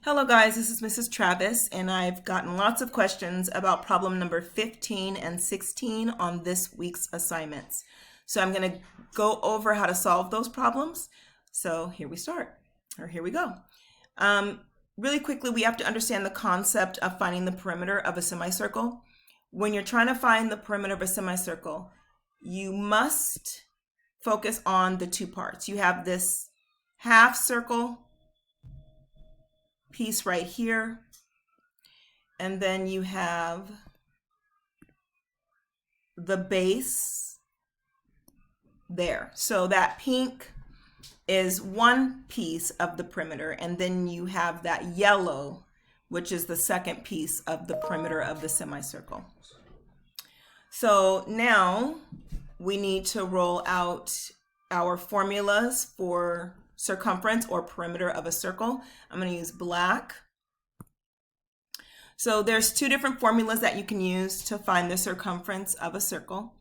Hello guys, this is Mrs. Travis, and I've gotten lots of questions about problem number 15 and 16 on this week's assignments. So I'm going to go over how to solve those problems. So here we go. Really quickly, we have to understand the concept of finding the perimeter of a semicircle. When you're trying to find the perimeter of a semicircle, you must focus on the two parts. You have this half circle piece right here, and then you have the base there. So that pink is one piece of the perimeter, and then you have that yellow, which is the second piece of the perimeter of the semicircle. So now we need to roll out our formulas for circumference or perimeter of a circle. I'm going to use black. So there's two different formulas that you can use to find the circumference of a circle.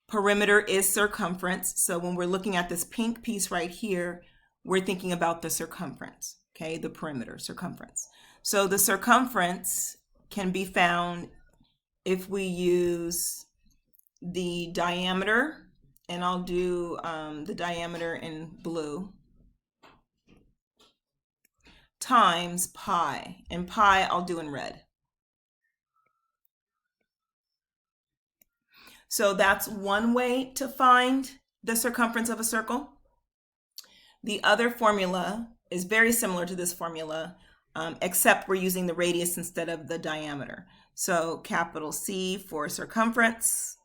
Perimeter is circumference. So when we're looking at this pink piece right here, we're thinking about the circumference, okay? The perimeter, circumference. So the circumference can be found if we use the diameter, and I'll do the diameter in blue, times pi, and pi I'll do in red. So that's one way to find the circumference of a circle. The other formula is very similar to this formula, except we're using the radius instead of the diameter. So capital C for circumference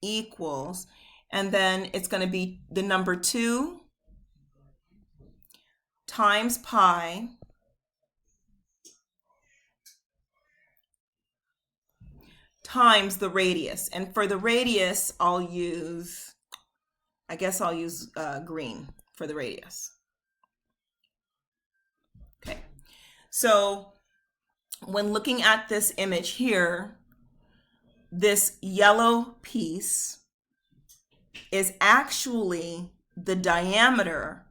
equals, and then it's going to be the number 2 times pi times the radius. And for the radius, I guess I'll use green for the radius. Okay, so when looking at this image here, this yellow piece is actually the diameter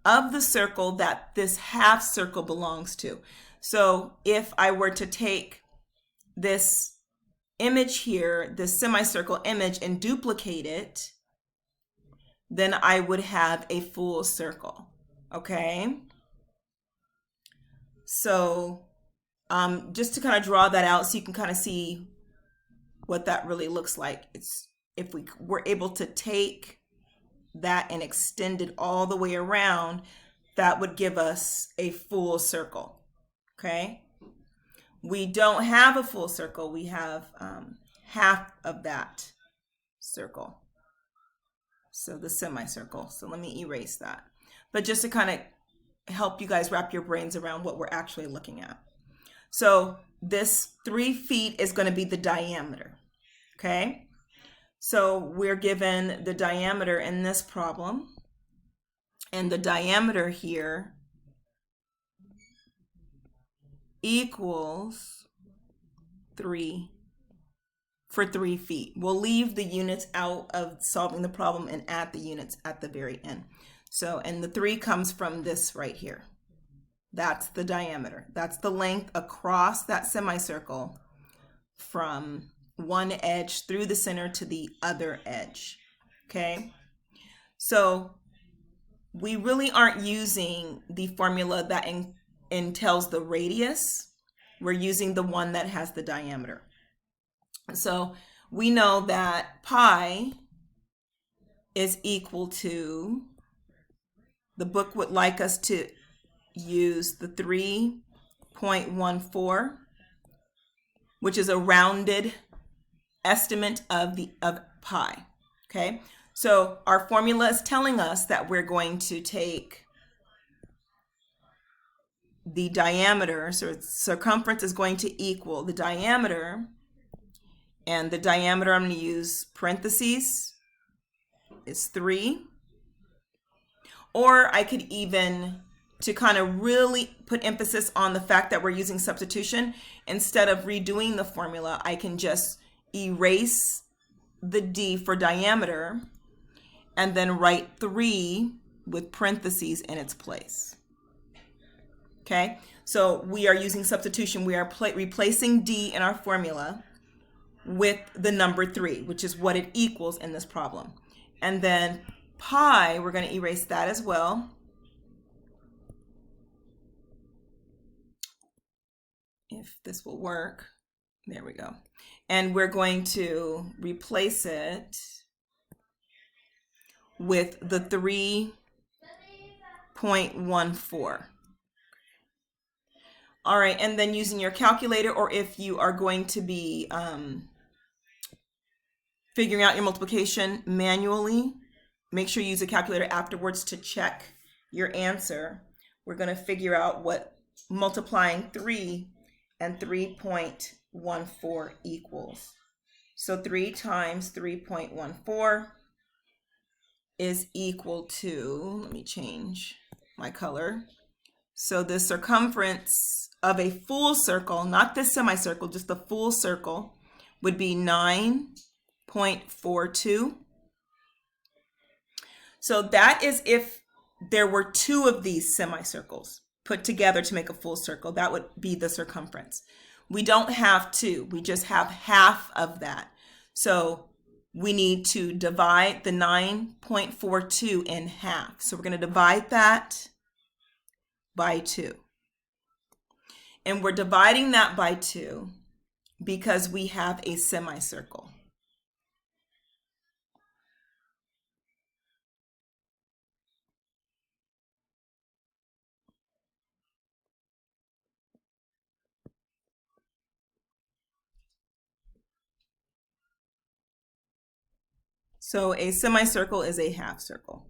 of the circle that this half circle belongs to. So if I were to take this image here, this semicircle image, and duplicate it, then I would have a full circle, okay? So just to kind of draw that out so you can kind of see what that really looks like. It's if we were able to take that and extend it all the way around, that would give us a full circle, okay? We don't have a full circle. We have half of that circle, so the semicircle. So let me erase that. But just to kind of help you guys wrap your brains around what we're actually looking at. So this 3 feet is going to be the diameter, okay? So we're given the diameter in this problem, and the diameter here equals 3 for 3 feet. We'll leave the units out of solving the problem and add the units at the very end. So, and the 3 comes from this right here. That's the diameter. That's the length across that semicircle from one edge through the center to the other edge, okay? So we really aren't using the formula that entails the radius. We're using the one that has the diameter. So we know that pi is equal to, the book would like us to use the 3.14, which is a rounded estimate of pi, okay? So our formula is telling us that we're going to take the diameter, so circumference is going to equal the diameter, and the diameter I'm going to use parentheses is 3, or I could even, to kind of really put emphasis on the fact that we're using substitution, instead of redoing the formula, I can just erase the D for diameter and then write 3 with parentheses in its place. Okay, so we are using substitution. We are replacing D in our formula with the number 3, which is what it equals in this problem. And then pi, we're going to erase that as well. If this will work. There we go. And we're going to replace it with the 3.14. All right, and then using your calculator, or if you are going to be figuring out your multiplication manually, make sure you use a calculator afterwards to check your answer. We're going to figure out what multiplying 3 and 3.14 equals. So 3 times 3.14 is equal to, let me change my color. So the circumference of a full circle, not this semicircle, just the full circle, would be 9.42. So that is if there were 2 of these semicircles put together to make a full circle. That would be the circumference. We don't have 2, we just have half of that. So we need to divide the 9.42 in half. So we're going to divide that by 2. And we're dividing that by 2 because we have a semicircle. So a semicircle is a half circle.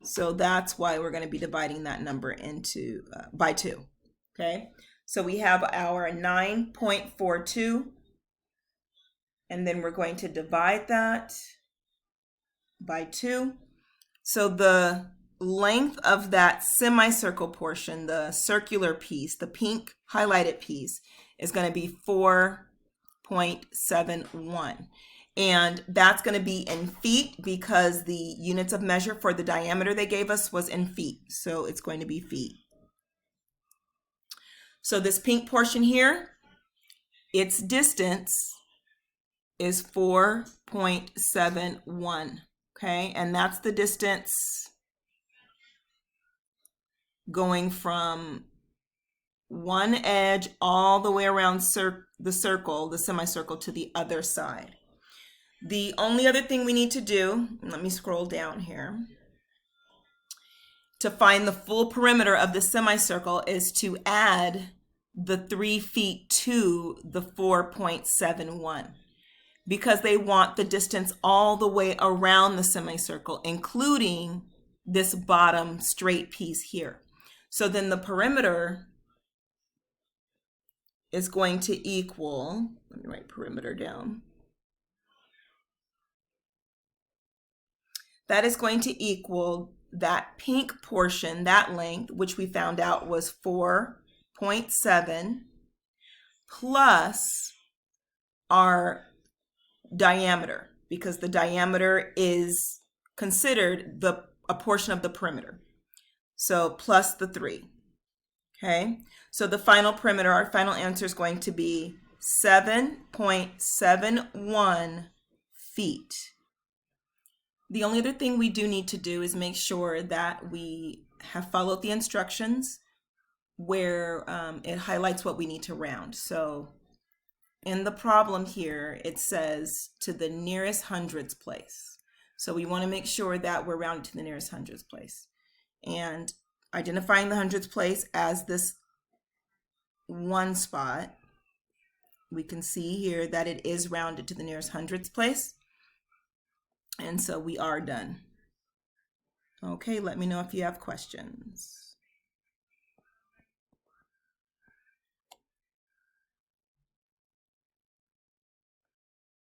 So that's why we're going to be dividing that number into by 2. Okay, so we have our 9.42, and then we're going to divide that by 2. So the length of that semicircle portion, the circular piece, the pink highlighted piece, is going to be 4.71. And that's going to be in feet because the units of measure for the diameter they gave us was in feet. So it's going to be feet. So this pink portion here, its distance is 4.71. Okay, and that's the distance going from one edge all the way around the circle, the semicircle, to the other side. The only other thing we need to do, let me scroll down here, to find the full perimeter of the semicircle is to add the 3 feet to the 4.71 because they want the distance all the way around the semicircle, including this bottom straight piece here. So then the perimeter is going to equal, let me write perimeter down. That is going to equal that pink portion, that length, which we found out was 4.7, plus our diameter, because the diameter is considered a portion of the perimeter. So plus the 3. Okay, so the final perimeter, our final answer is going to be 7.71 feet. The only other thing we do need to do is make sure that we have followed the instructions where it highlights what we need to round. So in the problem here, it says to the nearest hundredths place. So we want to make sure that we're rounded to the nearest hundredths place. And identifying the hundredths place as this one spot, we can see here that it is rounded to the nearest hundredths place. And so we are done. Okay, let me know if you have questions.